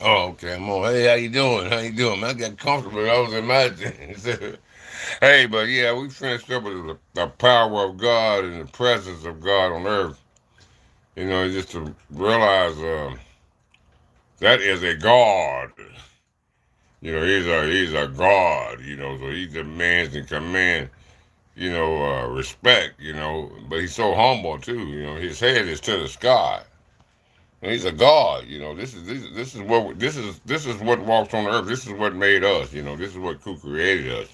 Oh, okay. I'm on. Hey, how you doing? How you doing? Man, I got comfortable. I was imagining. Hey, but yeah, we finished up with the power of God and the presence of God on earth. Just to realize that is a God. He's a God. So he demands and commands. Respect. But he's so humble too. His head is to the sky. And he's a God. This is what walks on earth. This is what made us. This is what who created us.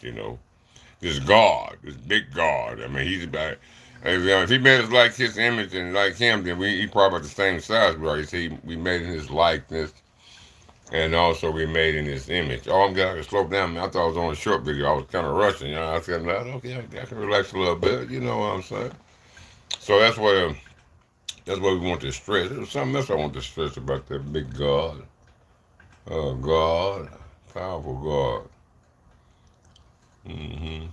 This God, this big God. I mean, he's about. If he made us like his image and like him, then he probably about the same size. Right? See, we made in his likeness, and also we made in his image. Oh, I'm gonna slow down. Man. I thought I was on a short video. I was kind of rushing. I said, "No, okay, I can relax a little bit." You know what I'm saying? So that's what we want to stress. There was something else I want to stress about that big God. God, powerful God. hmm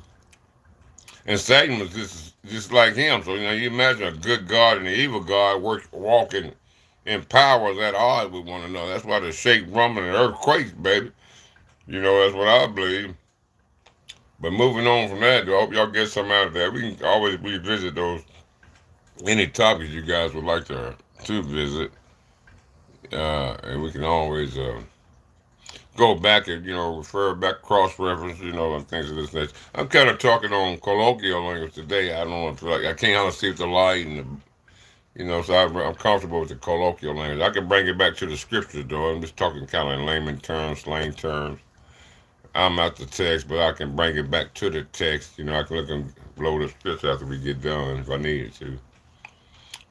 And Satan was just like him. So you imagine a good God and an evil God walking in powers at odds with one another. That's why the shake, rumble, and earthquakes, baby. That's what I believe. But moving on from that, I hope y'all get some out of that. We can always revisit those any topics you guys would like to visit, and we can always go back and refer back, cross reference, and things of this nature. I'm kind of talking on colloquial language today. I don't know if like I can't how to see the light and so I'm comfortable with the colloquial language. I can bring it back to the scriptures though. I'm just talking kind of in layman terms, slang terms. I'm out the text, but I can bring it back to the text. I can look and blow the scripture after we get done if I needed to.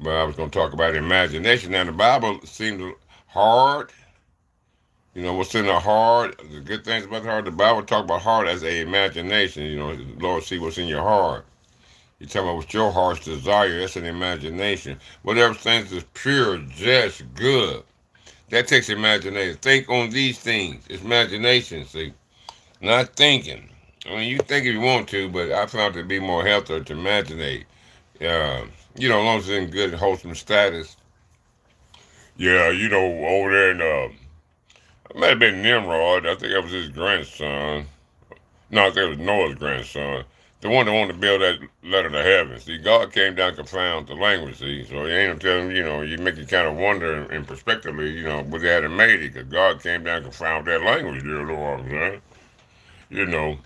But I was going to talk about imagination. Now the Bible seems hard. What's in the heart, the good things about the heart, the Bible talk about heart as a imagination. Lord see what's in your heart. You talking about what your heart's desire, that's an imagination. Whatever things is pure, just, good. That takes imagination. Think on these things. It's imagination, see. Not thinking. I mean, you think if you want to, but I found it to be more healthier to imaginate. As long as it's in good, wholesome status. Yeah, over there in, it might have been Nimrod. I think that was his grandson. No, I think it was Noah's grandson. The one that wanted to build that ladder to heaven. See, God came down and confound the language, see. So he ain't gonna tell him, you make you kind of wonder in perspectively, what they had made it, because God came down and confound that language, you know what I'm saying? You know.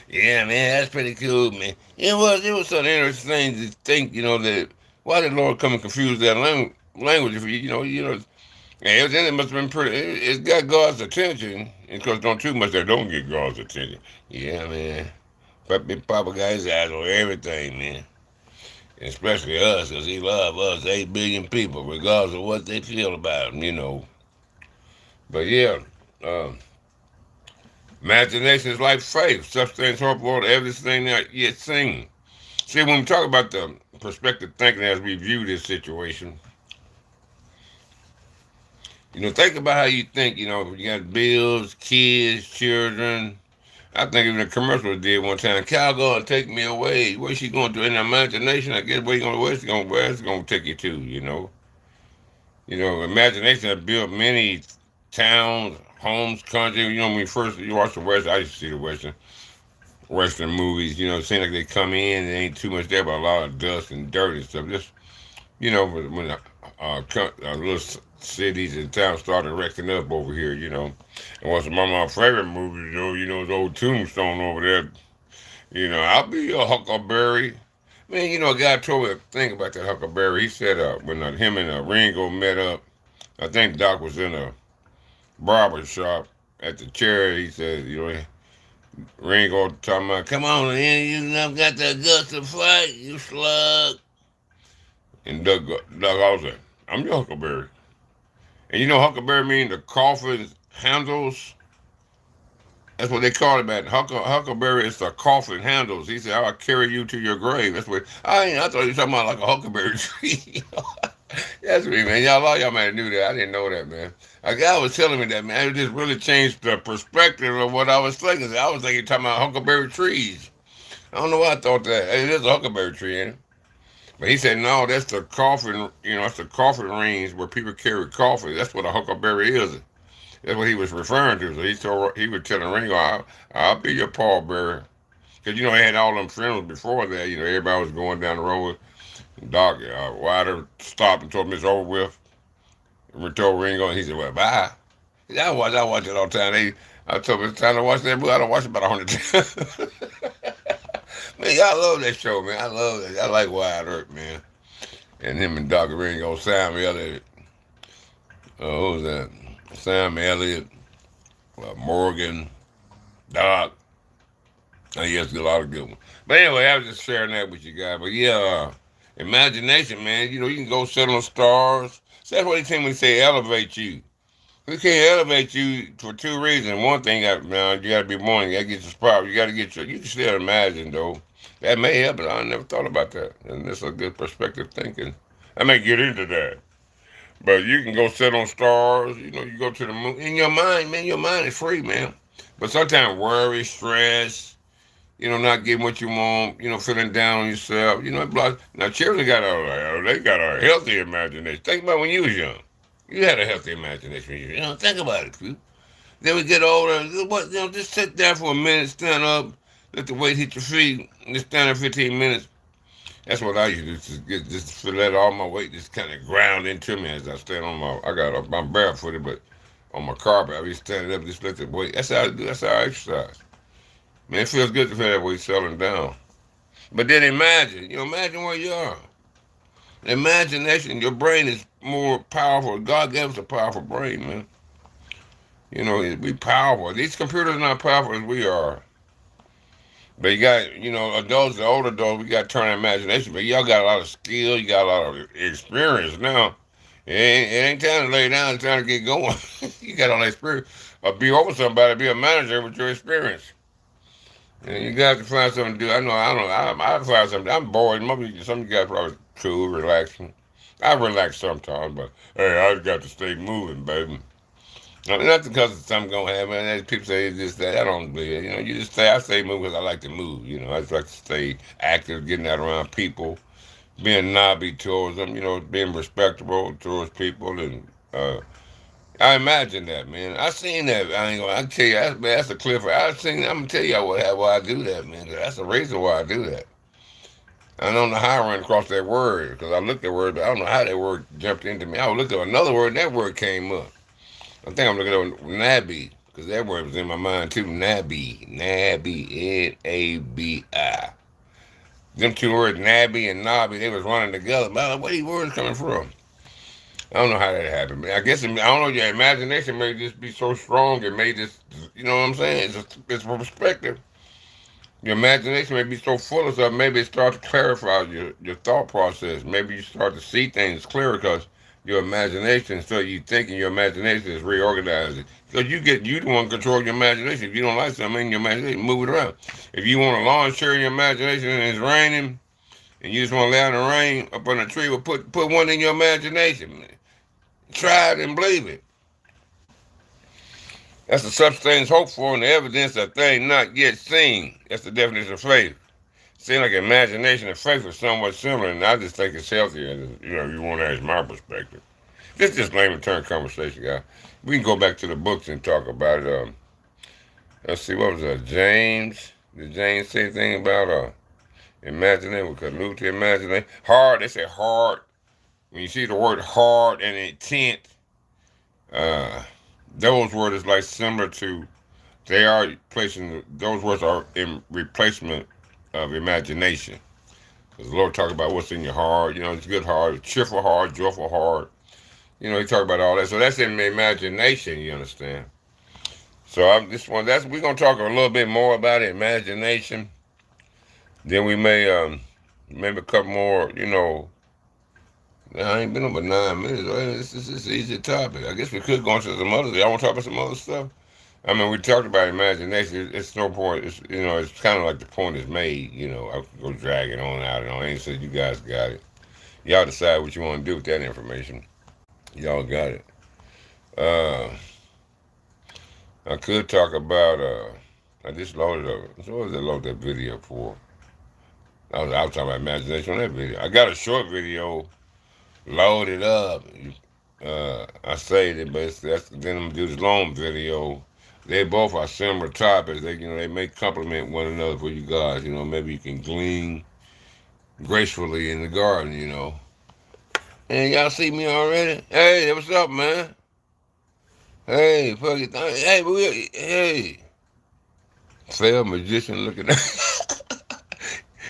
Yeah, man, that's pretty cool, man. It was so interesting to think, that why did the Lord come and confuse that language if yeah, it must have been pretty. It got God's attention. Because don't too much that don't get God's attention. Yeah, man. Papa got his eyes on everything, man. Especially us, because he loves us, 8 billion people, regardless of what they feel about him. But yeah, uh, imagination is like faith. Substance, hope, for the evidence thing not yet seen. See, when we talk about the perspective thinking as we view this situation, think about how you think. You got bills, kids, children. I think even a commercial did one time. Cal gonna take me away. Where's she going to? In the imagination, I guess where's she gonna take you to? Imagination has built many towns, homes, country. When you watch the West, I used to see the Western movies. It seems like they come in, there ain't too much there, but a lot of dust and dirt and stuff. Just when little cities and towns started wrecking up over here. And one of my favorite movies, is old Tombstone over there. I'll be your Huckleberry. Man, a guy told me a thing about that Huckleberry. He said when him and Ringo met up, I think Doc was in a barber shop at the chair. He said, Ringo talking about, come on, man, you never got the guts to fight, you slug. And Doug I was like, I'm your Huckleberry. And Huckleberry mean the coffin handles. That's what they call it, man. Huckleberry is the coffin handles. He said, I'll carry you to your grave. That's what I thought you were talking about like a huckleberry tree. That's me, man. Y'all might have knew that. I didn't know that, man. A guy was telling me that, man. It just really changed the perspective of what I was thinking. I was thinking talking about huckleberry trees. I don't know why I thought that. It is a huckleberry tree, ain't it? But he said, no, that's the coffin, that's the coffin rings where people carry coffins. That's what a huckleberry is. That's what he was referring to. So he was telling Ringo, I'll be your pallbearer. Because, they had all them funerals before that. Everybody was going down the road. Doc Wilder stopped and told him it's over with. We told Ringo, and he said, well, bye. I watch it all the time. I told him it's time to watch that movie. I don't watch it about 100 times. Man, I love that show, man. I love it. I like Wild Earp, man. And him and Dr. Ringo, Sam Elliott. Who was that? Sam Elliott, Morgan, Doc. He has a lot of good ones. But anyway, I was just sharing that with you guys. But yeah, imagination, man. You can go sit on stars. So that's what they tell me when they say elevate you. We can't elevate you for two reasons. One thing, man, you got to be born. You got to get your spot. You got to get your. You can still imagine though. That may help, but I never thought about that. And that's a good perspective thinking. I may get into that. But you can go sit on stars. You go to the moon. In your mind, man, your mind is free, man. But sometimes worry, stress, not getting what you want, feeling down on yourself, now children they got a healthy imagination. Think about when you was young. You had a healthy imagination when you were young. Think about it, people. Then we get older, just sit there for a minute, stand up, let the weight hit your feet, and just stand there 15 minutes. That's what I used to do, just to let all my weight just kind of ground into me as I stand I'm barefooted, but on my carpet, I be standing up, just let the weight, that's how I do, that's how I exercise. Man, it feels good to feel that weight settling down. But then imagine where you are. Imagination, your brain is more powerful. God gave us a powerful brain, man. We powerful. These computers are not powerful as we are. But you got, adults, the older adults, we got to turn our imagination. But y'all got a lot of skill, you got a lot of experience now. It ain't time to lay down, it's time to get going. You got all that experience. Or be over somebody, be a manager with your experience. And you got to find something to do. I find something. I'm bored. Some of you guys probably cool, relaxing. I relax sometimes, but hey, I got to stay moving, baby. Not because of something gonna happen. As people say this, that. I don't believe it. You just stay. I stay moving because I like to move. I just like to stay active, getting out around people, being knobby towards them. Being respectable towards people, and I imagine that, man. I seen that. I ain't gonna. I tell you, that's a cliff. I'm gonna tell you why I do that, man. That's the reason why I do that. I don't know how I ran across that word because I looked at the word, but I don't know how that word jumped into me. I looked at another word, and that word came up. I think I'm looking at Nabi because that word was in my mind too. Nabi, Nabi. Them two words, Nabi and Nabi, they was running together. But where these words coming from? I don't know how that happened. I guess I don't know. Your imagination may just be so strong. It may just, you know what I'm saying? It's a perspective. Your imagination may be so full of stuff. Maybe it starts to clarify your thought process. Maybe you start to see things clearer because your imagination, so you thinking your imagination is reorganizing. Because you the one control your imagination. If you don't like something in your imagination, move it around. If you want a lawn chair in your imagination and it's raining, and you just want to lay out in the rain up on a tree, well, put one in your imagination. Try it and believe it. That's the substance hoped for and the evidence of things not yet seen. That's the definition of faith. Seems like imagination and faith are somewhat similar, and I just think it's healthier. You want to ask my perspective. This is just layman turn conversation, guy. We can go back to the books and talk about it. Let's see, what was that? James? Did James say anything about imagination? We could move to imagination. Hard, they say hard. When you see the word hard and intent, uh, those words is like similar to, they are placing, those words are in replacement of imagination. Because the Lord talk about what's in your heart, it's good heart, cheerful heart, joyful heart. He talk about all that. So that's in the imagination, you understand? So we're gonna talk a little bit more about imagination. Then we may maybe a couple more, I ain't been over 9 minutes. It's an easy topic. I guess we could go into some other. Y'all want to talk about some other stuff? I mean, we talked about imagination. It's no point. It's kind of like the point is made. I could go drag it on out and on. I ain't said you guys got it. Y'all decide what you want to do with that information. Y'all got it. Uh, I could talk about. I just loaded up. So what did I load that video for? I was talking about imagination on that video. I got a short video loaded up. I say that, but that's then I'm gonna do this long video. They both are similar topics. They may complement one another for you guys. Maybe you can glean gracefully in the garden. And y'all see me already? Hey, what's up, man? Hey, fuck it. Hey, hey, failed magician looking at.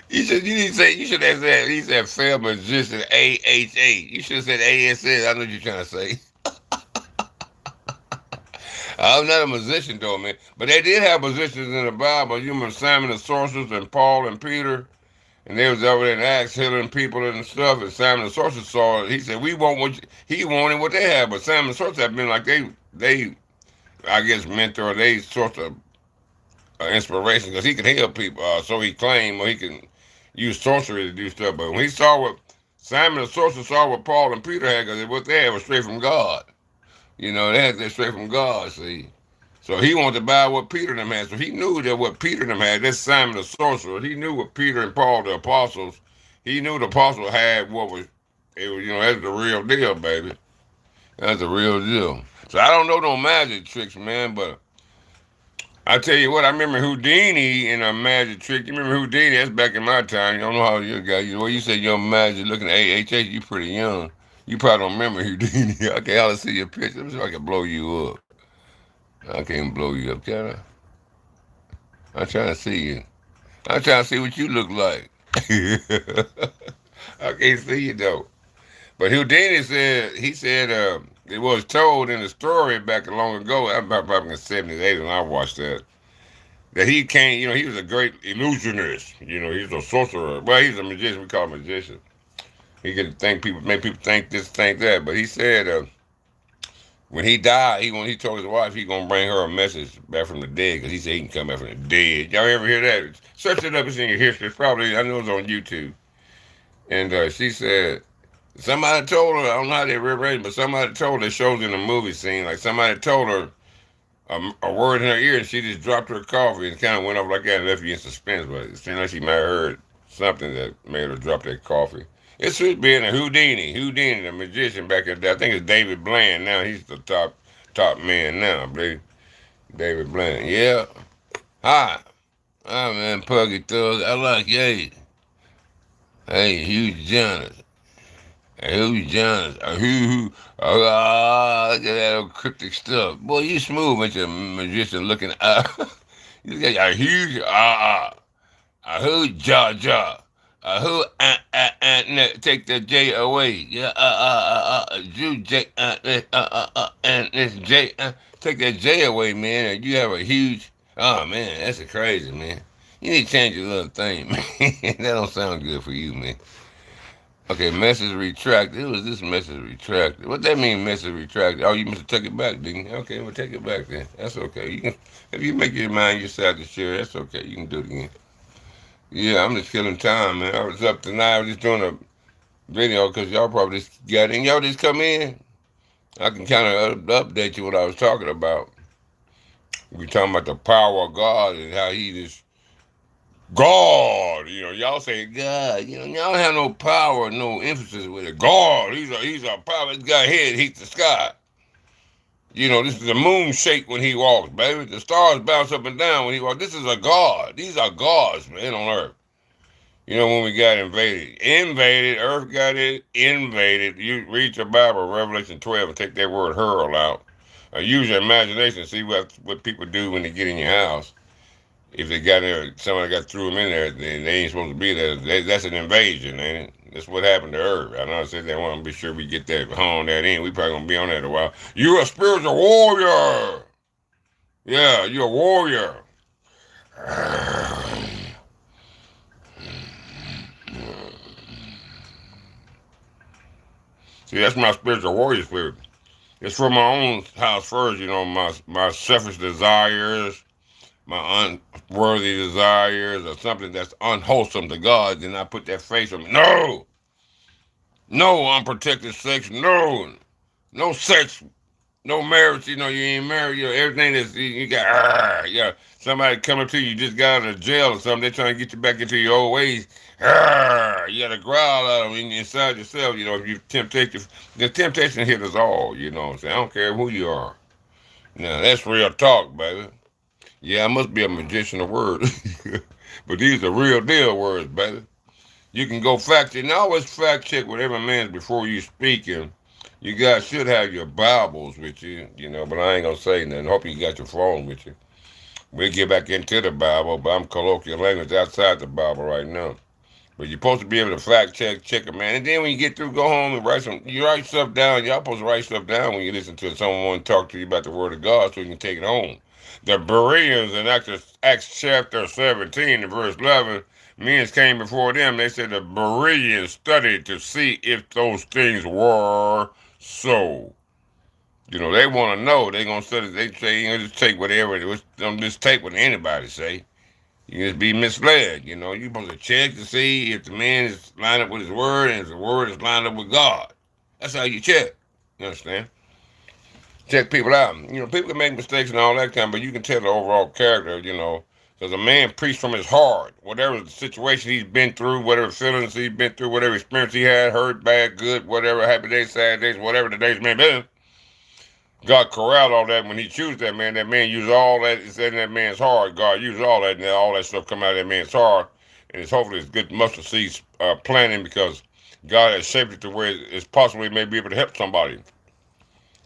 You should have said he said failed magician AHA. You should have said ASS. I know what you're trying to say. I'm not a musician though, man. But they did have musicians in the Bible. You remember Simon the sorcerers and Paul and Peter, and they was over there in Acts healing people and stuff. And Simon the sorcerer saw it. He said, "We want what he wanted what they had." But Simon the sorcerer had been like they I guess mentor they sort of inspiration because he can heal people. So he claimed, or he can use sorcery to do stuff. But when he saw what Simon the sorcerer saw what Paul and Peter had, because what they had was straight from God. They had that straight from God. See, so he wanted to buy what Peter and them had. So he knew that what Peter and them had. That's Simon the sorcerer. He knew what Peter and Paul, the apostles. He knew the apostle had what was. It was, that's the real deal, baby. That's the real deal. So I don't know no magic tricks, man, but I tell you what, I remember Houdini in a magic trick. You remember Houdini? That's back in my time. You don't know how you got. Well, you said you're magic looking at AHH. You pretty young. You probably don't remember Houdini. I can hardly see your picture. Let me see if I can blow you up. I can't blow you up, can I? I'm trying to see you. I'm trying to see what you look like. I can't see you though. But Houdini said it was told in the story back long ago. I'm about probably in the 70s, 80s when I watched that he came, he was a great illusionist. He's a sorcerer. Well, he's a magician. We call him a magician. He could make people think this, think that. But he said when he died, he told his wife he gonna bring her a message back from the dead because he said he can come back from the dead. Y'all ever hear that? Search it up. It's in your history. It's probably I know it's on YouTube. And she said somebody told her. I don't know how they rearranged, but somebody told her. It shows in the movie scene like somebody told her a word in her ear, and she just dropped her coffee and kind of went off like that and left you in suspense. But it seemed like she might have heard something that made her drop that coffee. It should be in a Houdini, the magician back in the day. I think it's David Bland now. He's the top man now, baby. David Bland. Yeah. Hi. Hi, man, Puggy Thug. I like you. Hey, Hugh Jonas. Who's Jonas? Who? Look at that old cryptic stuff. Boy, you smooth with your magician looking. You got a huge who jaw. Who take the J away. Yeah, Jew J and this J take that J away, man. And you have a huge. Oh man, that's crazy, man. You need to change your little thing, man. That don't sound good for you, man. Okay, message retracted. Who was this message retracted? What that mean, message retracted? Oh, you must have took it back, didn't you? Okay, well, take it back then. That's okay. You can, if you make your mind yourself to share, that's okay. You can do it again. Yeah, I'm just killing time, man. I was up tonight. I was just doing a video because y'all probably just got in. Y'all just come in. I can kind of update you what I was talking about. We talking about the power of God and how He just God, y'all say God, y'all have no power, no emphasis with it. God, he's a power. This guy head hits the sky. This is the moon shake when he walks, baby. The stars bounce up and down when he walks. This is a God. These are gods, man, on earth. When we got invaded, earth got it, invaded. You read your Bible, Revelation 12, and take that word hurl out. Use your imagination, see what people do when they get in your house. If they got there, somebody got threw them in there, then they ain't supposed to be there. That's an invasion, ain't it? That's what happened to Earth. I know I said that. I want to be sure we get that hone that in. We probably gonna be on that a while. You're a spiritual warrior. Yeah, you're a warrior. See, that's my spiritual warrior spirit. It's for my own house first, my selfish desires, my unworthy desires, or something that's unwholesome to God, then I put that face on me. No unprotected sex, no sex, no marriage. You ain't married. Everything that's you got. Yeah, somebody coming to you just got out of jail or something. They're trying to get you back into your old ways. You gotta growl at them inside yourself. If you temptation, the temptation hit us all. You know what I'm saying? I don't care who you are. Now that's real talk, baby. Yeah, I must be a magician of words, but these are real deal words, baby. You can go fact check. And always fact check whatever man's before you speaking. You guys should have your Bibles with you, but I ain't gonna say nothing. Hope you got your phone with you. We'll get back into the Bible, but I'm colloquial language outside the Bible right now. But you're supposed to be able to fact check it, man. And then when you get through, go home and you write stuff down. Y'all supposed to write stuff down when you listen to someone talk to you about the Word of God so you can take it home. The Bereans in Acts chapter 17 and verse 11, men came before them. They said the Bereans studied to see if those things were so. They want to know. They going to study. They say, just take whatever. Don't just take what anybody say. You just be misled. You're supposed to check to see if the man is lined up with his word and if the word is lined up with God. That's how you check. You understand? Check people out. People can make mistakes and all that kind, but you can tell the overall character. Because a man preached from his heart. Whatever the situation he's been through, whatever feelings he's been through, whatever experience he had, hurt, bad, good, whatever, happy days, sad days, whatever the days may be. God corralled all that when He chose that man. That man used all that. It's in that man's heart. God used all that, and all that stuff come out of that man's heart. And hopefully it's good mustard seeds planting because God has shaped it to where it's possibly may be able to help somebody.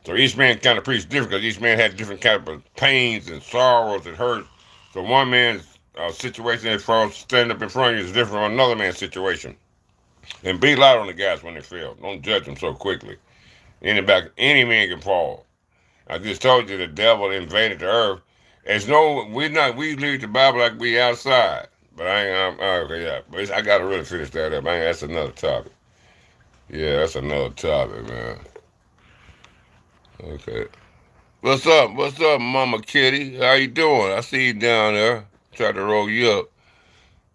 So each man kind of preached different because each man had different kind of pains and sorrows and hurt. So one man's situation as far as standing up in front of you is different from another man's situation. And be light on the guys when they fail. Don't judge them so quickly. Any man can fall. I just told you the devil invaded the earth. We read the Bible like we outside. But okay, yeah. But I got to really finish that up. That's another topic. Yeah, that's another topic, man. Okay. What's up? What's up, Mama Kitty? How you doing? I see you down there. Tried to roll you up.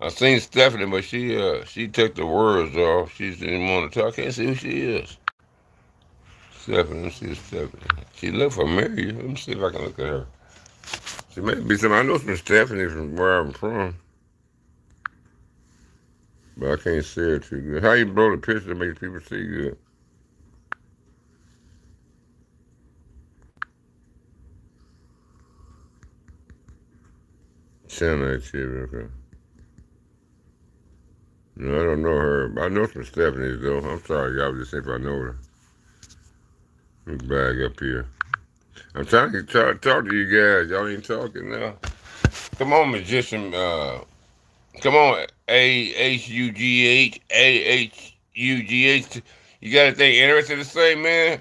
I seen Stephanie, but she took the words off. She didn't want to talk. I can't see who she is. Stephanie, let me see Stephanie. She look familiar. Let me see if I can look at her. She may be some. I know some Stephanie from where I'm from, but I can't see her too good. How you blow the picture to make people see good? Channel activity, okay. No, I don't know her. I know some Stephanies though. I'm sorry, y'all. Just see if I know her. Let me bag up here. I'm trying to talk to you guys. Y'all ain't talking now. Come on, magician. Come on, AHUGH. You got anything interesting to say, man?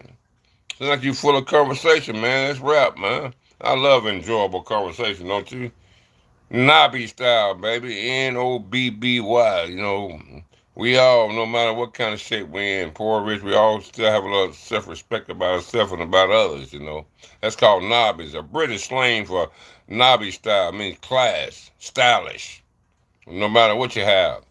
Sounds like you full of conversation, man. Let's rap, man. I love enjoyable conversation, don't you? Nobby style, baby. Nobby. We all, no matter what kind of shape we're in, poor or rich, we all still have a lot of self-respect about ourselves and about others. That's called nobbies. A British slang for nobby style means class, stylish. No matter what you have.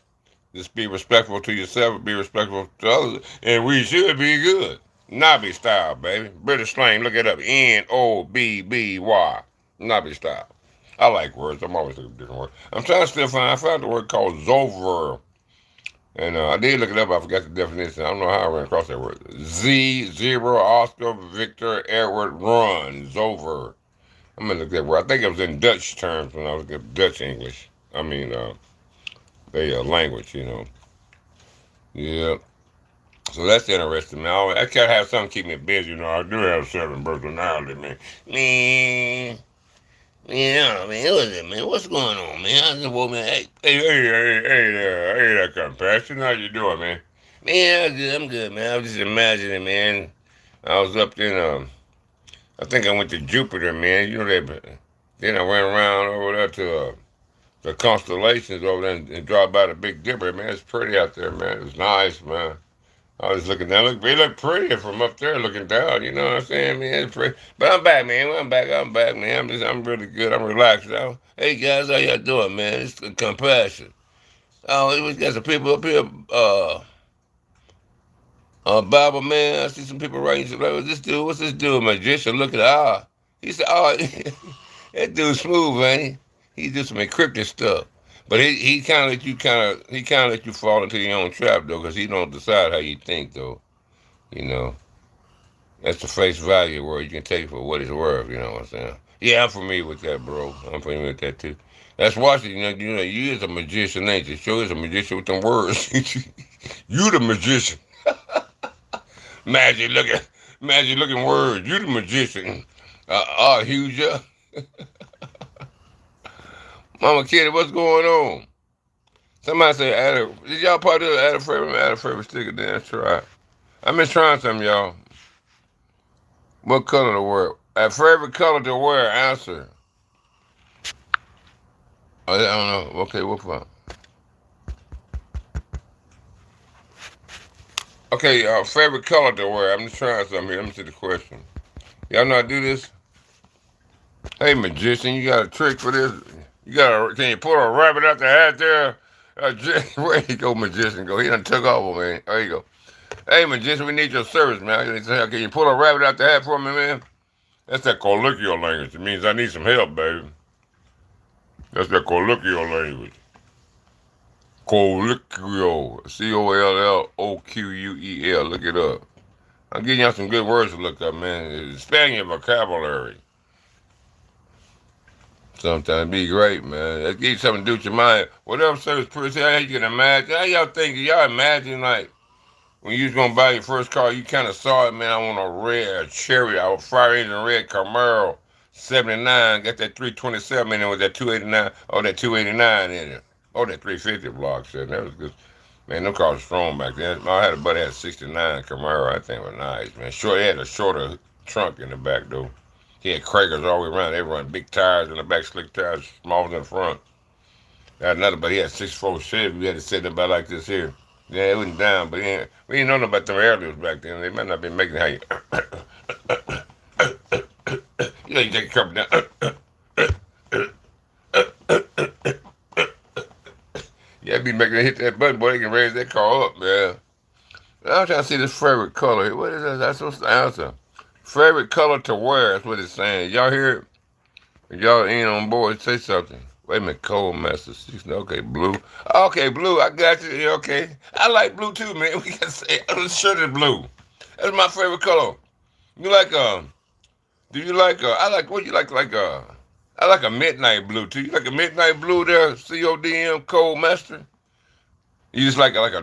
Just be respectful to yourself, be respectful to others, and we should be good. Nobby style, baby. British slang, look it up. Nobby. Nobby style. I like words. I'm always looking for different words. I'm trying to still find. I found the word called zover. And I did look it up. I forgot the definition. I don't know how I ran across that word. Z, zero, Oscar, Victor, Edward, run. Zover. I'm going to look at that word. I think it was in Dutch terms when I was looking at Dutch English. I mean, their language. Yeah. So that's interesting, man. I gotta have something to keep me busy. I do have 7 personalities, man. Man. Yeah, man, what is it, man? What's going on, man? I just woke me. Hey there, compassion. How you doing, man? Man, I'm good, man. I was just imagining, man. I was up in, I think I went to Jupiter, man. That. Then I went around over there to the constellations over there and dropped by the Big Dipper, man. It's pretty out there, man. It's nice, man. I was looking down. They look prettier from up there looking down. You know what I'm saying, man? It's pretty. But I'm back, man. I'm back, man. I'm really good. I'm relaxed now. Hey, guys, how y'all doing, man? It's compassion. Oh, we got some people up here. Bible, man. I see some people writing. Like, what's this dude, magician? Look at He said, that dude's smooth, ain't he? He do some encrypted stuff. But he kind of let you fall into your own trap though, because he don't decide how you think though. You know, that's the face value where you can take it for what it's worth. You know what I'm saying? Yeah, I'm familiar with that, bro. I'm familiar with that too. That's Washington. You is a magician, ain't you? Sure is a magician with them words. You the magician. Magic looking, magic looking words. You the magician. Huge. Mama Kitty, what's going on? Somebody say, did y'all part of add a favorite sticker? Then try. I've been trying some, y'all. What color to wear? A favorite color to wear? Answer. I don't know. Okay, what fun? Okay, favorite color to wear? I'm just trying something here. Let me see the question. Y'all know how to do this? Hey, magician, you got a trick for this? Can you pull a rabbit out the hat there? Where you go, magician? Go. He done took over, man. There you go. Hey, magician, we need your service, man. Can you pull a rabbit out the hat for me, man? That's that colloquial language. It means I need some help, baby. That's that colloquial language. Colloquial. Collquuel. Look it up. I'm giving y'all some good words to look up, man. Expand your vocabulary. Sometimes be great, man. That gives you something to do with your mind. Whatever service person, how you can imagine. How y'all think? Y'all imagine, like, when you was going to buy your first car, you kind of saw it, man. I want a cherry, a fire engine red Camaro 79. Got that 327 in it with that 289, or that 289 in it. Oh, that 350 block said. That was good. Man, them cars were strong back then. I had a buddy that had a 69 Camaro. I think it was nice, man. Sure, they had a shorter trunk in the back, though. He had crackers all the way around. They run big tires in the back, slick tires, smaller than the front. I had another, but he had 6'4" Chevy. We had to set it about like this here. Yeah, it wasn't down, but we didn't know nothing about them airlifts back then. They might not be making how you. You take a couple down. Yeah, be making it hit that button, boy. They can raise that car up, man. I'm trying to see this favorite color here. What is that? That's what's the answer. Favorite color to wear. That's what it's saying. Y'all hear it? Y'all ain't on board. Say something. Wait a minute. Cold Master 6. Okay, blue. Okay, blue. I got you. Yeah, okay. I like blue too, man. We got to say, the shirt is blue. That's my favorite color. You like, do you like, I like, what you like, I like a midnight blue too. You like a midnight blue there? CODM, Cold Master? You just I like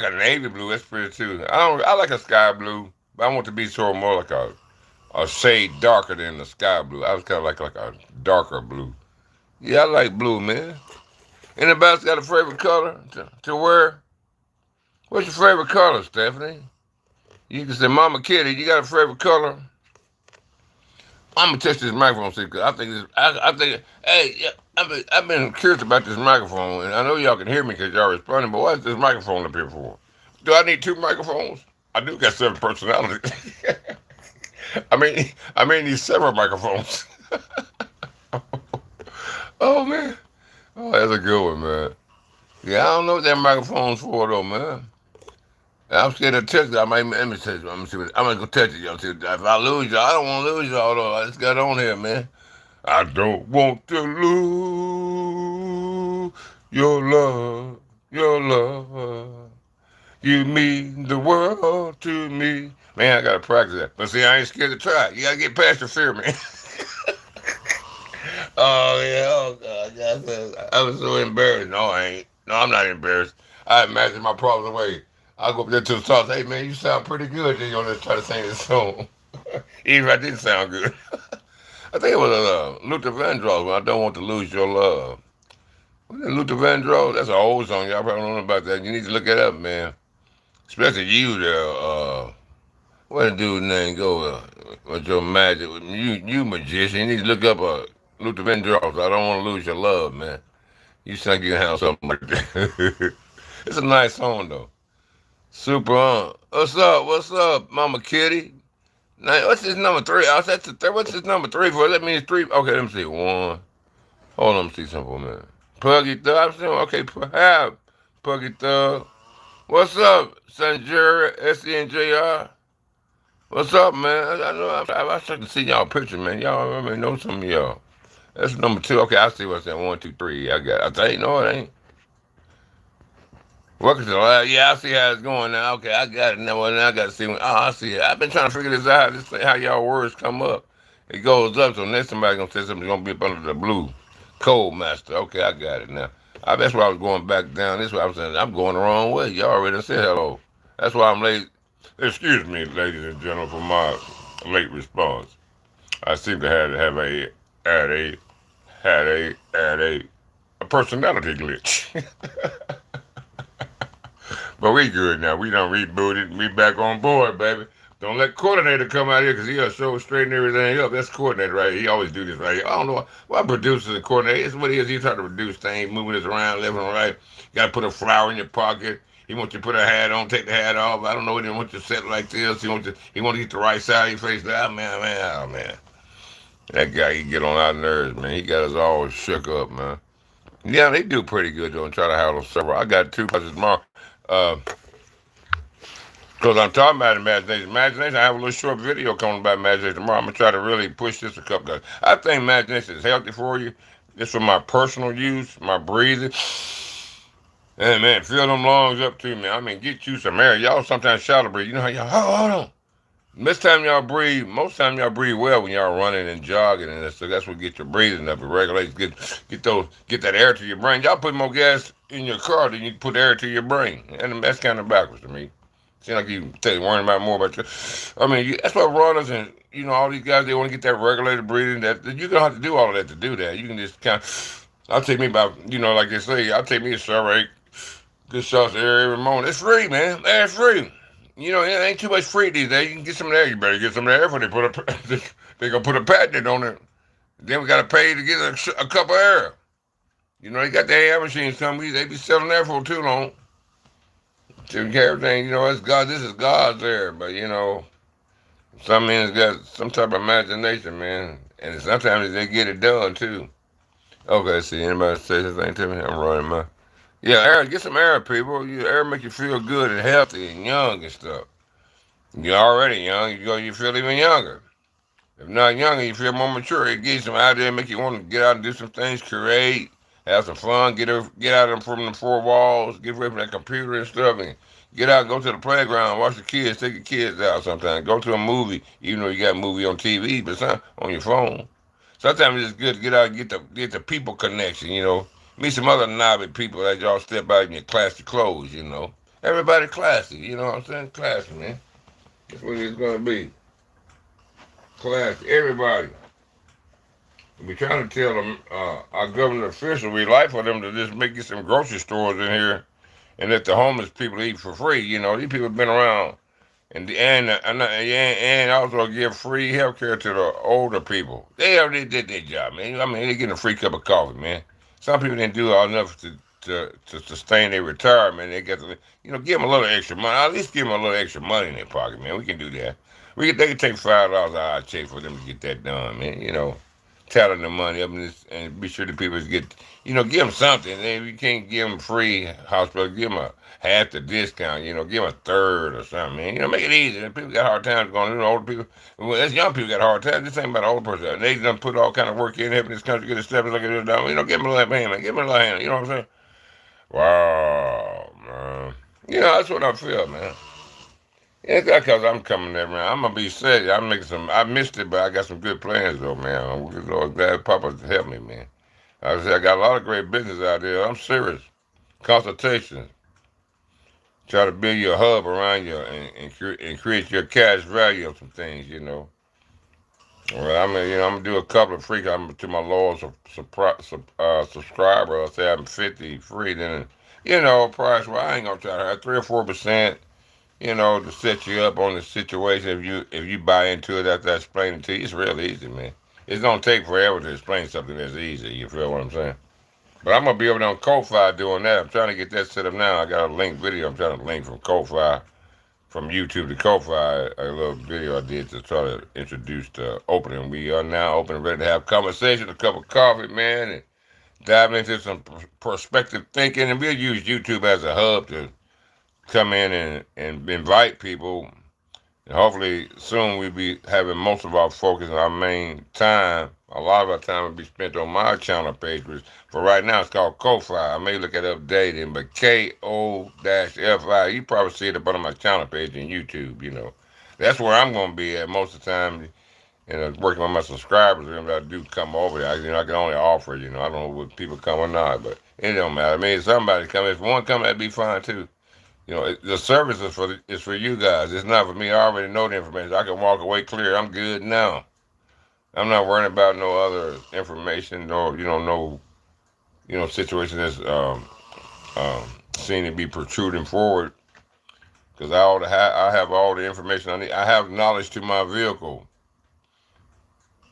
a navy blue. That's pretty too. I like a sky blue, but I want to be sort of more like a shade darker than the sky blue. I was kind of like a darker blue. Yeah, I like blue, man. Anybody got a favorite color to wear? What's your favorite color, Stephanie? You can say, Mama Kitty, you got a favorite color? I'm gonna test this microphone, see, cause I think this. I think. Hey, yeah, I've been curious about this microphone, and I know y'all can hear me because y'all responding. But what's this microphone up here for? Do I need two microphones? I do got seven personalities. I mean these several microphones. Oh man, oh that's a good one, man. Yeah, I don't know what that microphone's for though, man. I'm scared to touch it. I might let me touch it. I'm gonna go touch it, y'all. See, if I lose y'all, I don't want to lose y'all though. I just got on here, man. I don't want to lose your love, your love. You mean the world to me. Man, I gotta practice that. But see, I ain't scared to try it. You gotta get past your fear, man. Oh yeah, oh god, I was so embarrassed. No, I ain't. No, I'm not embarrassed. I imagine my problems away. I go up there to the top. Hey man, you sound pretty good. Then you want to try to sing this song, even if I didn't sound good. I think it was Luther Vandross. When I don't want to lose your love. Was it Luther Vandross? That's an old song. Y'all probably don't know about that. You need to look it up, man. Especially you there. What the dude's name go? With your magic, you magician. You need to look up Luther Vandross. I don't want to lose your love, man. You sound like you can handle something like that. It's a nice song though. Super on. What's up? What's up, Mama Kitty? Now, what's his number three? I said what's his number three for? That means three. Okay, let me see. One. Hold on, let me see something for a minute. Puggy Thug. I'm saying, okay, perhaps. Puggy Thug. What's up, Sanjura, SNJR? What's up, man? I know I started to see y'all picture, man. Y'all, I know some of y'all. That's number two. Okay, I see what's that. One, two, three. I got. I think no, it ain't. Welcome to the lab. Yeah, I see how it's going now. Okay, I got it now. Well, now I got to see. Oh, I see it. I've been trying to figure this out. This thing, how y'all words come up. It goes up. So next somebody gonna say something's gonna be up under the blue. Code master. Okay, I got it now. That's why I was going back down. This way I was saying I'm going the wrong way. Y'all already said hello. That's why I'm late. Excuse me, ladies and gentlemen, for my late response. I seem to have had a a personality glitch. But we good now. We done rebooted. We back on board, baby. Don't let coordinator come out here because he'll show straighten everything up. That's coordinator right here. He always do this right here. I don't know why producers and coordinator. It's what he is. He trying to reduce things, moving this around left and right. You got to put a flower in your pocket. He wants you to put a hat on, take the hat off. I don't know. He didn't want you to sit like this. He wants to get the right side of your face. Oh, man. That guy, he get on our nerves, man. He got us all shook up, man. Yeah, they do pretty good, though, and try to handle several. I got two classes tomorrow. Because I'm talking about imagination. Imagination, I have a little short video coming about imagination tomorrow. I'm going to try to really push this a couple of times. I think imagination is healthy for you. Just for my personal use, my breathing. And man, fill them lungs up to me. I mean, get you some air. Y'all sometimes shallow breathe. You know how y'all, hold on. Most time y'all breathe well when y'all running and jogging, and so that's what get your breathing up. It regulates, get that air to your brain. Y'all put more gas in your car than you put air to your brain, and that's kind of backwards to me. Seems like you worrying about more about your. I mean, that's what runners and all these guys they want to get that regulated breathing. That you don't have to do all of that to do that. You can just kind of. I'll take me about like they say. I'll take me a Cerate, good shots of air every morning. It's free, man. It's free. It ain't too much free these days. You can get some of that. You better get some of that before they gonna put a patent on it. Then we gotta pay to get a cup of air. They got the air machines coming. They be selling that for too long. Taking care of everything. It's God. This is God's air, but some men's got some type of imagination, man, and sometimes they get it done too. Okay, see anybody say anything to me? I'm running my. Yeah, air. Get some air, people. Air make you feel good and healthy and young and stuff. You're already young. You feel even younger. If not younger, you feel more mature. It gives you some idea, make you want to get out and do some things, create, have some fun, get out from the four walls, get away from that computer and stuff, and get out and go to the playground, watch the kids, take your kids out sometimes. Go to a movie, even though you got a movie on TV, but some on your phone. Sometimes it's good to get out and get the people connection, Meet some other knobby people that y'all step out in your classy clothes. Everybody classy, you know what I'm saying? Classy, man. That's what it's gonna be. Classy. Everybody. We trying to tell them, our government officials, we like for them to just make you some grocery stores in here and let the homeless people eat for free. These people have been around, and also give free health care to the older people. They already did their job, man. I mean, they getting a free cup of coffee, man. Some people didn't do enough to sustain their retirement. They got to, give them a little extra money. At least give them a little extra money in their pocket, man. We can do that. They can take $5 out of our check for them to get that done, man. Talling the money up and be sure the people get, give them something. And if you can't give them free hospital, give them a half the discount, give them a third or something, man. Make it easy. And people got hard times going, older people, well, as young people got hard times. This ain't about the old person. They done put all kind of work in, helping this country get established like it is down. Give them a little hand, man. Give them a little hand. You know what I'm saying? Wow, man. That's what I feel, man. Yeah, that's because I'm coming there, man. I'm gonna be sick. I'm making some. I missed it, but I got some good plans though, man. I'm Lord glad Papa helped me, man. I got a lot of great business out there. I'm serious. Consultations. Try to build your hub around you and create your cash value of some things. Well, I'm gonna do a couple of free. I'm to my loyal subscriber. I'll say I'm 50 free. Then, price. Well, I ain't gonna try to have 3 or 4%. To set you up on the situation if you buy into it after I explain it to you. It's real easy, man. It's gonna take forever to explain something that's easy. You feel what I'm saying? But I'm gonna be over there on Ko-Fi doing that. I'm trying to get that set up now. I got a link video. I'm trying to link from Ko-Fi, from YouTube to Ko-Fi. A little video I did to try to introduce the opening. We are now open and ready to have conversation, a cup of coffee, man, and dive into some perspective thinking. And we'll use YouTube as a hub to come in and invite people. And hopefully soon we'll be having most of our focus on our main time A lot of our time will be spent on my channel page, which for right now it's called Ko-Fi. I may look at updating, but KO-FI. You probably see it up on my channel page in YouTube. That's where I'm gonna be at most of the time. Working with my subscribers, I do come over there. I can only offer. I don't know what people come or not, but it don't matter. I mean, if somebody come, if one come, that'd be fine too. The service is for you guys. It's not for me. I already know the information. I can walk away clear. I'm good now. I'm not worrying about no other information, no, no, situation that's um, seen to be protruding forward. Because I have all the information I need. I have knowledge to my vehicle,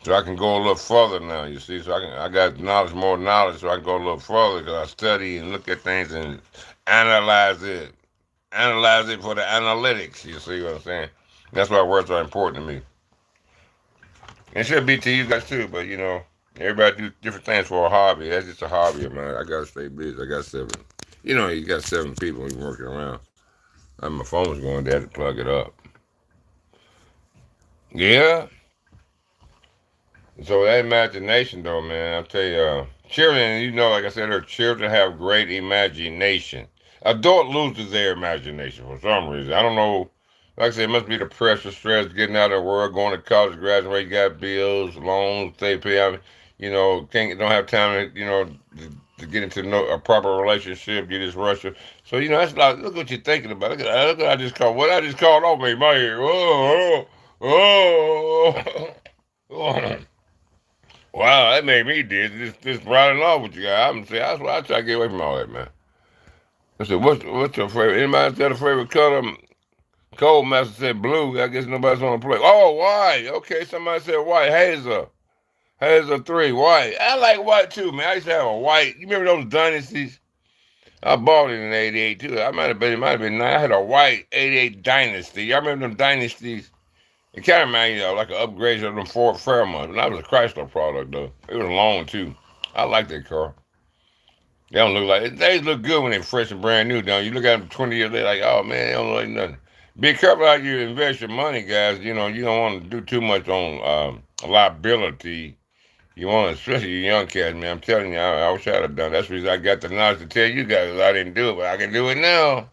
so I can go a little further now. You see, I got knowledge, more knowledge, so I can go a little further because I study and look at things and analyze it, analyze it for the analytics. You see what I'm saying? That's why words are important to me. It should be to you guys too, but everybody do different things for a hobby. That's just a hobby of mine. I gotta stay busy. I got seven. You got seven people you working around. My phone's going there to plug it up. Yeah. So that imagination, though, man, I'll tell you, children, like I said, children have great imagination. Adult loses their imagination for some reason. I don't know. Like I said, it must be the pressure, stress, getting out of the world, going to college, graduate, got bills, loans, they pay out. Don't have time to get into a proper relationship. You just rush it. So that's like, look what you're thinking about. Look what I just called. What I just called off me, my ear. Oh. Wow, that made me dizzy. Just riding off with you guys. I'm saying that's why I try to get away from all that, man. I said, what's your favorite? Anybody got a favorite color? Cold Master said blue. I guess nobody's on the play. Oh, white. Okay, somebody said white. Hazel. Hazel 3, white. I like white too, man. I used to have a white. You remember those dynasties? I bought it in '88 too. It might have been 9. I had a white '88 dynasty. Y'all remember them dynasties? It kind of reminded me of like an upgrade of them Ford Fairmont. And that was a Chrysler product though. It was long too. I like that car. They don't look like they look good when they're fresh and brand new. Don't you look at them 20 years later like, oh man, they don't look like nothing. Be careful how you invest your money, guys. You don't want to do too much on liability. You want to, especially you young cats, man. I'm telling you, I wish I'd have done. That's the reason I got the knowledge to tell you guys. I didn't do it, but I can do it now.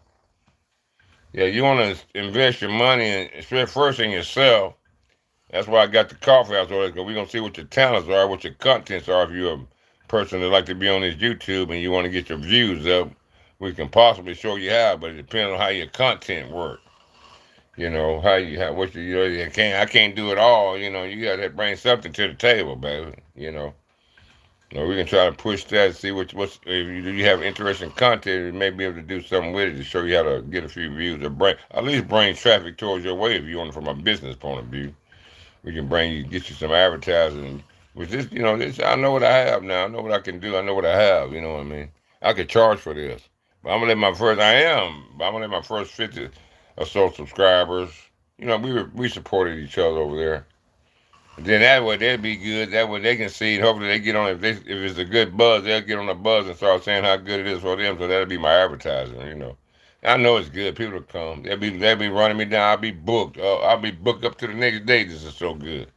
Yeah, you want to invest your money, especially first in yourself. That's why I got the coffee house orders, because we're going to see what your talents are, what your contents are. If you're a person that like to be on this YouTube and you want to get your views up, we can possibly show you how, but it depends on how your content works. I can't do it all. You got to bring something to the table, baby. We can try to push that, see what's if you have interesting content, you may be able to do something with it to show you how to get a few views or at least bring traffic towards your way if you want it from a business point of view. We can get you some advertising. With this, I know what I have now. I know what I can do. I know what I have. You know what I mean? I could charge for this, but I'm gonna let my first 50 or so subscribers. We supported each other over there. And then that way they'd be good. That way they can see it. Hopefully they get on. If it's a good buzz, they'll get on the buzz and start saying how good it is for them. So that'll be my advertising. I know it's good. People will come. They'll be running me down. I'll be booked. I'll be booked up to the next day. This is so good.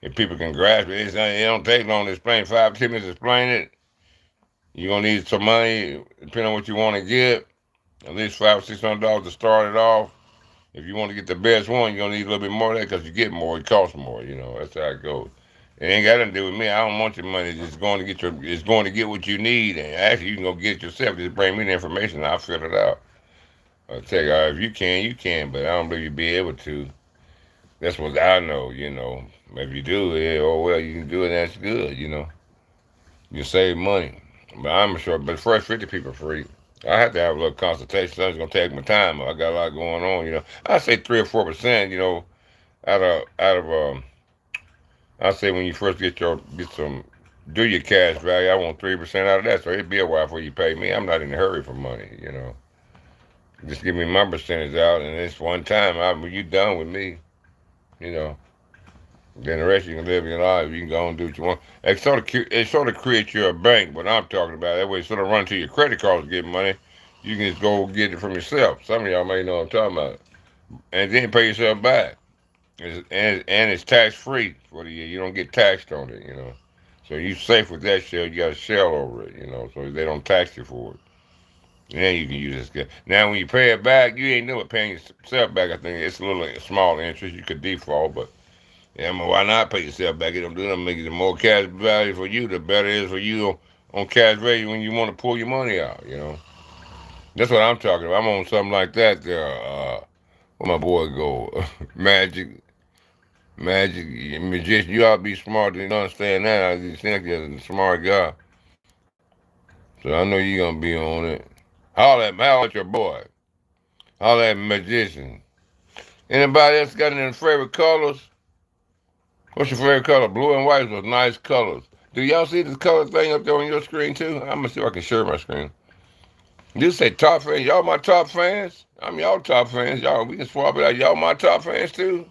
If people can grasp it, it don't take long to explain. 5, 10 minutes to explain it. You're gonna need some money, depending on what you want to get. At least $500 or $600 to start it off. If you want to get the best one, you're gonna need a little bit more of that because you get more, it costs more. That's how it goes. It ain't got nothing to do with me. I don't want your money. It's going to get what you need, and actually you can go get it yourself. Just bring me the information, and I'll fill it out. I'll tell you, if you can, you can, but I don't believe you'll be able to. That's what I know. If you do, yeah, oh well, you can do it. That's good. You save money. But I'm sure. But the first 50 people are free. I have to have a little consultation. So it's gonna take my time. I got a lot going on. I say 3 or 4%. Out of I say when you first do your cash value, I want 3% out of that. So it'll be a while before you pay me. I'm not in a hurry for money. Just give me my percentage out, and it's one time. When you done with me, you know. Then the rest you can live your life. You can go and do what you want. It sort of creates you a bank. What I'm talking about. That way, instead of running to your credit cards to get money, you can just go get it from yourself. Some of y'all may know what I'm talking about, and then pay yourself back. And it's tax free for the year. You don't get taxed on it, you know. So you safe with that shell. You got a shell over it, you know, so they don't tax you for it. And then you can use this. Now, when you pay it back, you ain't never paying yourself back. I think it's a little small interest. You could default, but yeah, I mean, why not pay yourself back? It don't do nothing. Make it the more cash value for you, the better it is for you on cash value when you want to pull your money out. You know, that's what I'm talking about. I'm on something like that. There, where my boy go? Magic, magician. You ought to be smart to understand that. I just think you're a smart guy, so I know you're gonna be on it. Holler at your boy. Holler at magician. Anybody else got any favorite colors? What's your favorite color? Blue and white was nice colors. Do y'all see this color thing up there on your screen too? I'm gonna see if I can share my screen. You say top fans. Y'all my top fans? I'm y'all top fans. Y'all, we can swap it out. Y'all my top fans too?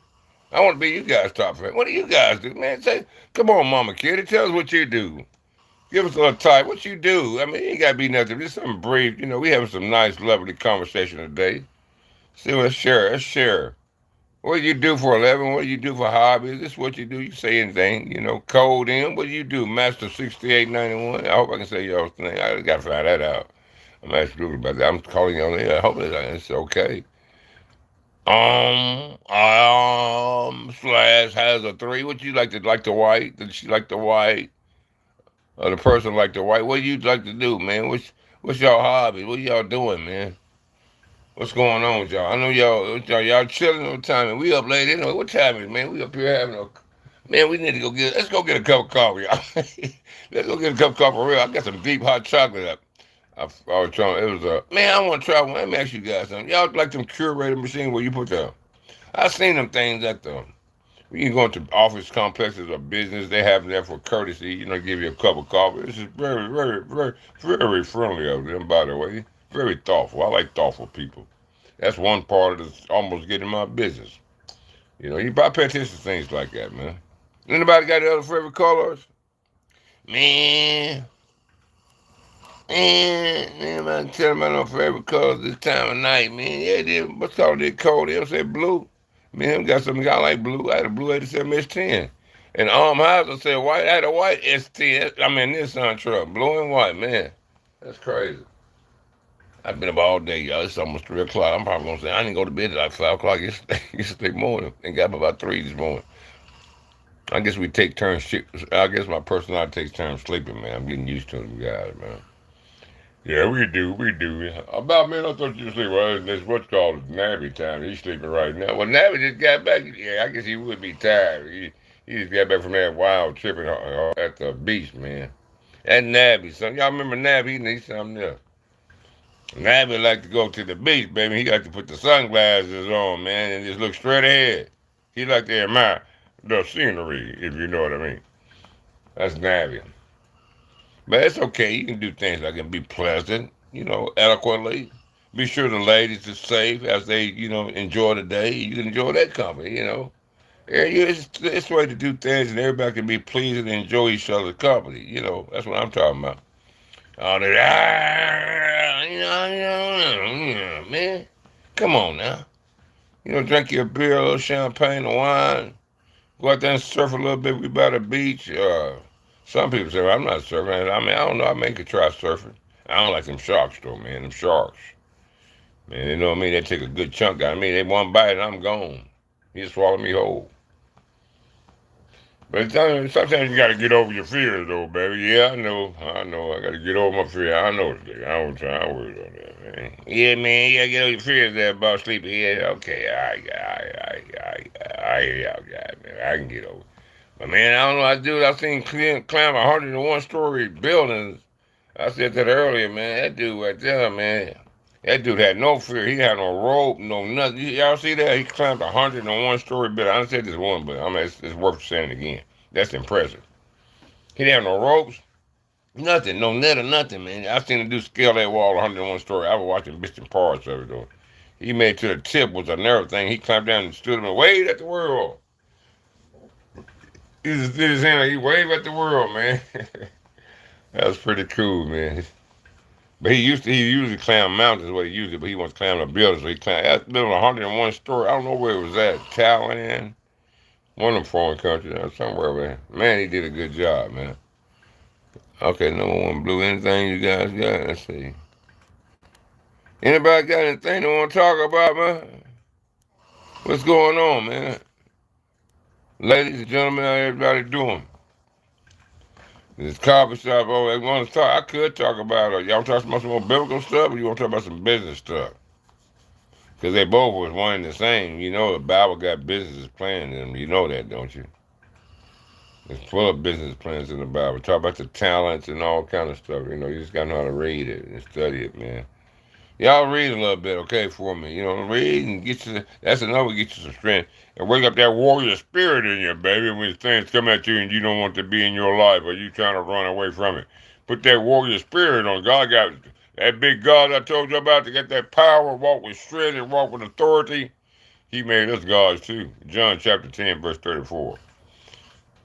I want to be you guys' top fans. What do you guys do, man? Say, come on, Mama Kitty. Tell us what you do. Give us a little type. What you do? I mean, it ain't got to be nothing. Just something brief. You know, we having some nice, lovely conversation today. See, let's share. Let's share. What do you do for a living? What do you do for hobbies? This is what you do. You say anything, you know. Code in. What do you do? Master 6891. I hope I can say y'all's name. I got to find that out. I'm asking Google about that. I'm calling you on there. I hope it's okay. Slash has a three. What you like the white? Did she like the white? Or the person like the white? What do you like to do, man? What's y'all hobby? What y'all doing, man? What's going on with y'all? I know y'all chilling all the time, and we up late anyway. What time is it, man? We up here having a man. We need to let's go get a cup of coffee, y'all. Let's go get a cup of coffee for real. I got some deep hot chocolate up. I was trying. It was a man. I want to try one. Let me ask you guys something. Y'all like them curator machines where you put the? I seen them things at the. When you go into office complexes or business, they have them there for courtesy. You know, give you a cup of coffee. This is very, very, very, very friendly of them, by the way. Very thoughtful. I like thoughtful people. That's one part of this almost getting my business. You know, you buy pay attention to things like that, man. Anybody got any other favorite colors? Man, man, I'm telling about no favorite colors this time of night, man. Yeah, what's called it cold? They say blue. Man, them got something I like blue. I had a blue 87 S10. And Houser said white. I had a white S10. I mean, Nissan truck. Blue and white, man. That's crazy. I've been up all day, y'all. It's almost 3 o'clock. I'm probably going to say, I didn't go to bed at like 5 o'clock yesterday morning and got up about 3 this morning. I guess we take turns. I guess my personality takes turns sleeping, man. I'm getting used to them guys, man. Yeah, we do, we do. About man, I thought you were sleeping. Well, this what's called Nabby time. He's sleeping right now. Well, Nabby just got back. Yeah, I guess he would be tired. He just got back from that wild tripping at the beach, man. That Nabby, son. Y'all remember Nabby? He needs something else. Nabby like to go to the beach, baby. He like to put the sunglasses on, man, and just look straight ahead. He like to admire the scenery, if you know what I mean. That's Nabby. But it's okay. You can do things like and be pleasant, you know, eloquently. Be sure the ladies are safe as they, you know, enjoy the day. You can enjoy that company, you know. Yeah, it's a way to do things and everybody can be pleased and enjoy each other's company. You know, that's what I'm talking about. All that, man. Come on now. You know, drink your beer, a little champagne, or wine. Go out there and surf a little bit. We by the beach. Some people say, well, I'm not surfing. I mean, I don't know. I may could try surfing. I don't like them sharks, though, man. Them sharks. Man, you know what I mean? They take a good chunk out of me. They one bite and I'm gone. He swallow me whole. But sometimes you gotta get over your fears, though, baby. Yeah, I know. I gotta get over my fear. I know this thing. I don't try to worry about that, man. Yeah, man, you gotta get over your fears there about sleeping. Yeah, okay. I hear y'all guys, man. I can get over it. But, man, I don't know. I do. I seen climb 101-story buildings. I said that earlier, man. That dude right there, man. That dude had no fear. He had no rope, no nothing. Y'all see that? He climbed 101-story building. I said this one, but I mean, it's worth saying it again. That's impressive. He didn't have no ropes, nothing, no net or nothing, man. I seen him do scale that wall 101 story. I was watching bits and parts of it, though. He made it to the tip was a narrow thing. He climbed down and stood up and waved at the world. He just did his hand like he waved at the world, man. That was pretty cool, man. But he usually climb mountains what he usually, but he wants to climb a building, so he climbed that building 101 story. I don't know where it was at, Thailand. One of them foreign countries, somewhere over there. Man, he did a good job, man. Okay, number one blue. Anything you guys got? Let's see. Anybody got anything they want to talk about, man? What's going on, man? Ladies and gentlemen, how everybody doing? This coffee shop over there, want to talk? I could talk about y'all talk about some more biblical stuff, or you want to talk about some business stuff? Because they both was one and the same. You know, the Bible got business plans in them. You know that, don't you? It's full of business plans in the Bible. Talk about the talents and all kind of stuff. You know, you just got to know how to read it and study it, man. Y'all read a little bit, okay, for me. You know, read and get you. That's enough to get you some strength and wake up that warrior spirit in you, baby. When things come at you and you don't want to be in your life, or you trying to run away from it, put that warrior spirit on. God got that big God I told you about to get that power, walk with strength and walk with authority. He made us gods too. John chapter 10, verse 34.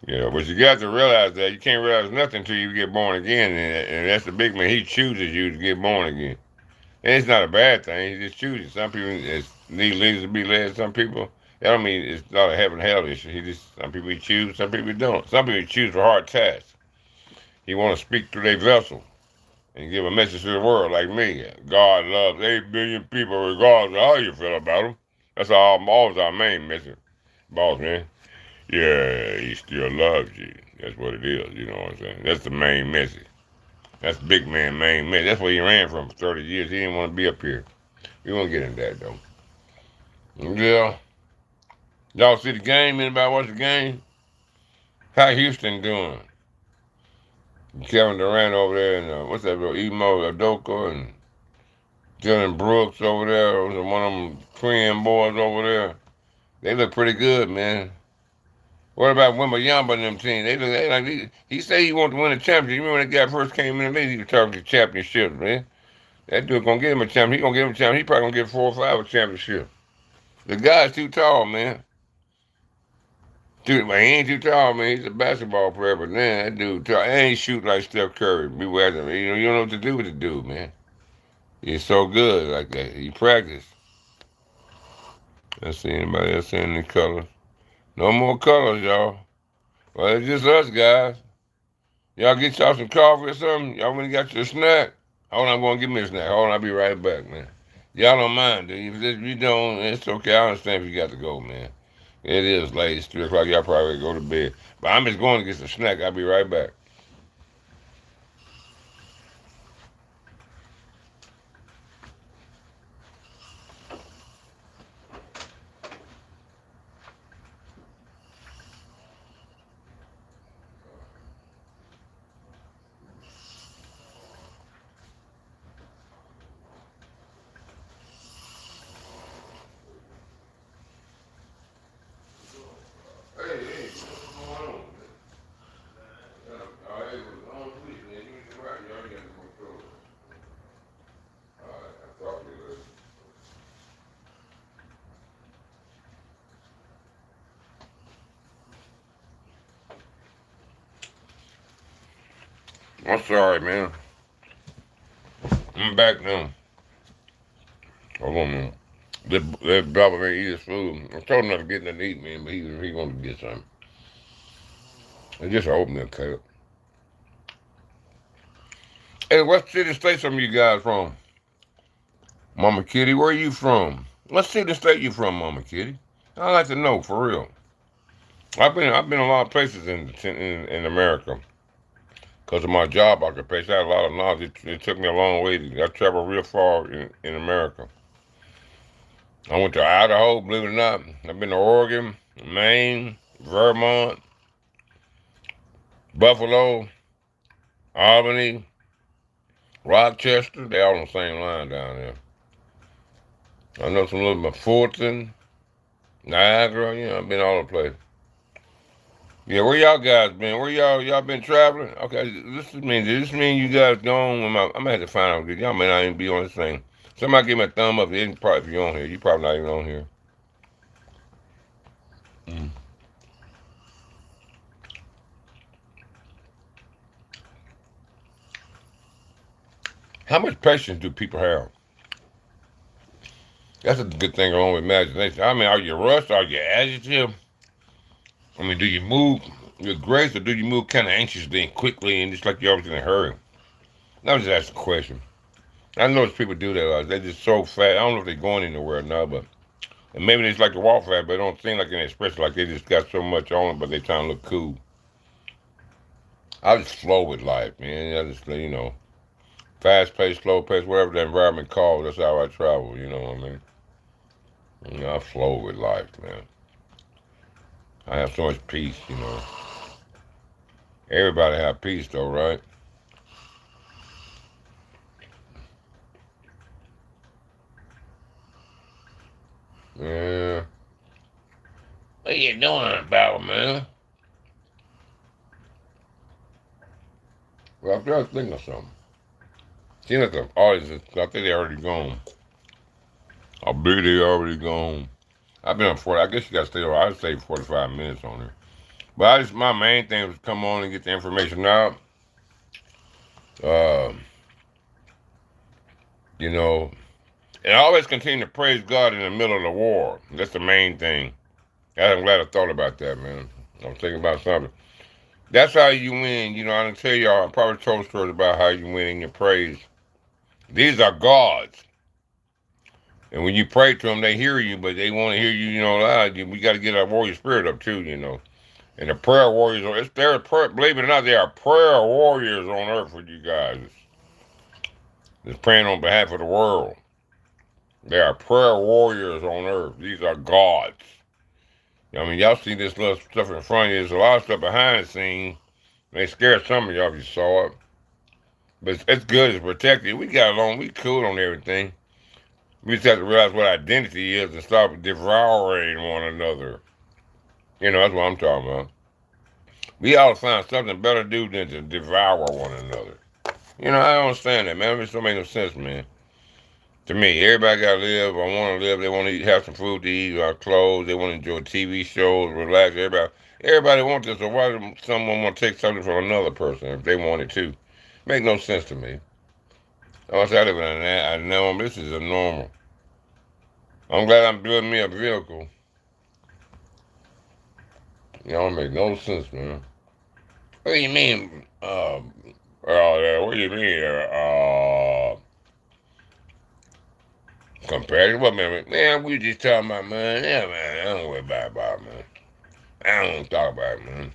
Yeah, but you got to realize that you can't realize nothing until you get born again, and that's the big man. He chooses you to get born again. And it's not a bad thing. He just chooses. Some people need leaders to be led. Some people, that don't mean it's not a heaven hell issue. Some people he choose, some people don't. Some people choose for hard tasks. He want to speak through their vessel and give a message to the world like me. God loves 8 billion people regardless of how you feel about them. That's always our main message, boss man. Yeah, he still loves you. That's what it is. You know what I'm saying? That's the main message. That's the big man main message. That's where he ran from for 30 years. He didn't want to be up here. We won't get into that though. Yeah. Y'all see the game? Anybody watch the game? How Houston doing? Kevin Durant over there and what's that little Emo Adoka and Dylan Brooks over there. One of them Korean boys over there. They look pretty good, man. What about Wembanyama and them teams? They like he said he wanted to win a championship. You remember when that guy first came in the league? He was talking championships, man. That dude gonna get him a championship. He gonna get him a championship. He probably gonna get 4 or 5 a championship. The guy's too tall, man. Dude, man, he ain't too tall, man. He's a basketball player, but man, that dude tall. And he shoot like Steph Curry. Be with him. You don't know what to do with the dude, man. He's so good like that. He practiced. Let's see anybody else in any colors. No more colors, y'all. Well, it's just us, guys. Y'all get y'all some coffee or something? Y'all really got your snack? Hold on, I'm going to give me a snack. Hold on, I'll be right back, man. Y'all don't mind, do you? If you don't, it's okay. I understand if you got to go, man. It is late. It's 3 o'clock. Y'all probably go to bed. But I'm just going to get some snack. I'll be right back. I'm sorry, man. I'm back now. Hold on, man. That brother man eat his food. I told him not to get nothing to eat, man, but he wanted to get something. It's just an oatmeal cup. Hey, what city state some of you guys from? Mama Kitty, where you from? What city state you from, Mama Kitty? I'd like to know, for real. I've been a lot of places in America. Because of my job occupation, I had a lot of knowledge. It took me a long way. I traveled real far in America. I went to Idaho, believe it or not. I've been to Oregon, Maine, Vermont, Buffalo, Albany, Rochester. They all on the same line down there. I know some little bit Fulton, Niagara. I've been all over the place. Yeah, where y'all guys been? Where y'all been traveling? Okay, does this mean you guys gone? I'm gonna have to find out. Y'all may not even be on this thing. Somebody give me a thumb up. If you're on here, you probably not even on here. Mm. How much patience do people have? That's a good thing along with imagination. I mean, are you rushed? Are you agitative? I mean, do you move with grace or do you move kind of anxiously and quickly and just like you're always in a hurry? I was just asking a question. I know those people do that. They're just so fast. I don't know if they're going anywhere or not, but and maybe they just like to walk fast, but it don't seem like an expression like they just got so much on it, but they trying to look cool. I just flow with life, man. I just, fast pace, slow pace, whatever the environment calls. That's how I travel. You know what I mean? I flow with life, man. I have so much peace. Everybody have peace, though, right? Yeah. What you doing about, man? Well, I'm trying to think of something. Seems like the audience, I think they already gone. I believe they already gone. I've been on 40. I guess you got to stay on. I'd say 45 minutes on there. But my main thing was come on and get the information out. Uh, you know, and I always continue to praise God in the middle of the war. That's the main thing. I'm glad I thought about that, man. I was thinking about something. That's how you win. I didn't tell y'all. I probably told stories about how you win in your praise. These are gods. And when you pray to them, they hear you, but they want to hear you, loud. We got to get our warrior spirit up, too. And the prayer warriors, believe it or not, there are prayer warriors on earth for you guys. That's praying on behalf of the world. There are prayer warriors on earth. These are gods. I mean, y'all see this little stuff in front of you. There's a lot of stuff behind the scenes. They scared some of y'all if you saw it. But it's good. It's protected. We got along. We cool on everything. We just have to realize what identity is and stop devouring one another. That's what I'm talking about. We ought to find something better to do than to devour one another. I don't understand that, man. It just don't make no sense, man. To me, everybody got to live or want to live. They want to have some food to eat, or clothes. They want to enjoy TV shows, relax. Everybody wants this. So why does someone want to take something from another person if they want it too? Make no sense to me. I live in a normal. This is a normal. I'm glad I'm building me a vehicle. Don't make no sense, man. What do you mean? What do you mean? Compared to what, man? We just talking about, man. Yeah, man. I don't worry about it, man. I don't want to talk about it, man.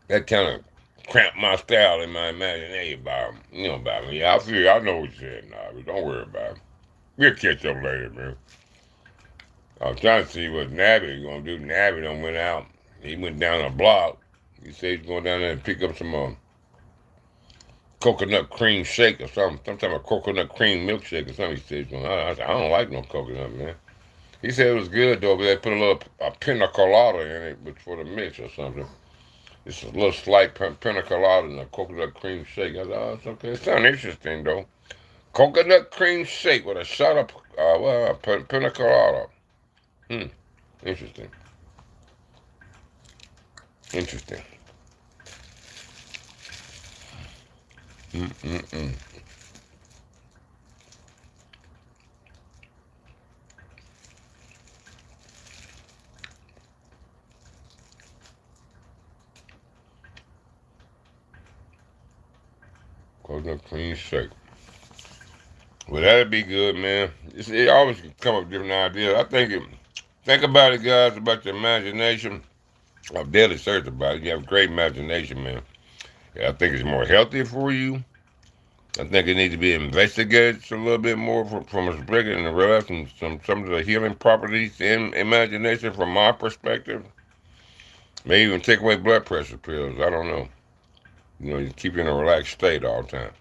That kind of cramped my style in my imagination about me. I know what you said, nah, but don't worry about it. We'll catch up later, man. I was trying to see what Nabby was going to do. Nabby done went out. He went down a block. He said he's going down there and pick up some coconut cream shake or something. Some type of coconut cream milkshake or something. He said he's going. I said, I don't like no coconut, man. He said it was good, though, but they put a pina colada in it for the mix or something. It's a little slight pina colada and a coconut cream shake. I said, oh, it's okay. It sounds interesting, though. Coconut cream shake with a shot of pina colada. Interesting. Interesting. Mm-mm-mm. Coconut cream shake. Well, that'd be good, man. It always can come up with different ideas. Think about it, guys, about your imagination. I've daily searched about it. You have great imagination, man. Yeah, I think it's more healthy for you. I think it needs to be investigated a little bit more from a perspective and realize some of the healing properties in imagination from my perspective. May even take away blood pressure pills. I don't know. You keep you in a relaxed state all the time.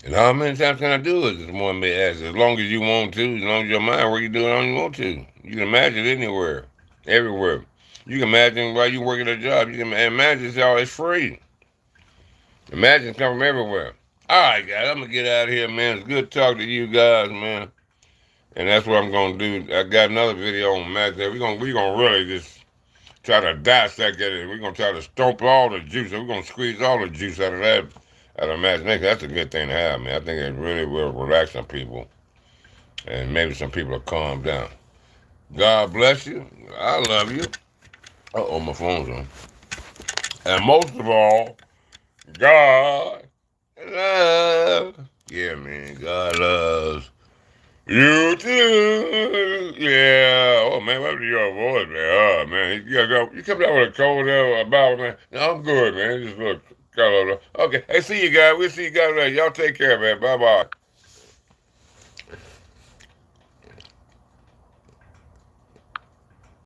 And how many times can I do it? This one may ask. As long as you want to, as long as your mind where you do it all you want to. You can imagine it anywhere, everywhere. You can imagine while you working a job. You can imagine it's always free. Imagine come from everywhere. All right, guys, I'm gonna get out of here, man. It's good talking to you guys, man. And that's what I'm gonna do. I got another video on imagination. We gonna really just try to dissect it. We're gonna try to stomp all the juice. We're gonna squeeze all the juice out of that. Out of imagination. That's a good thing to have, man. I think it really will relax some people, and maybe some people will calm down. God bless you. I love you. Oh, my phone's on. And most of all, God love. Yeah, man, God loves you too. Yeah. Oh man, what your voice, man? Oh man, you come down with a cold about man. No, I'm good, man. Just look, color. Okay. Hey, see you guys. We'll see you guys later. Y'all take care, man. Bye bye.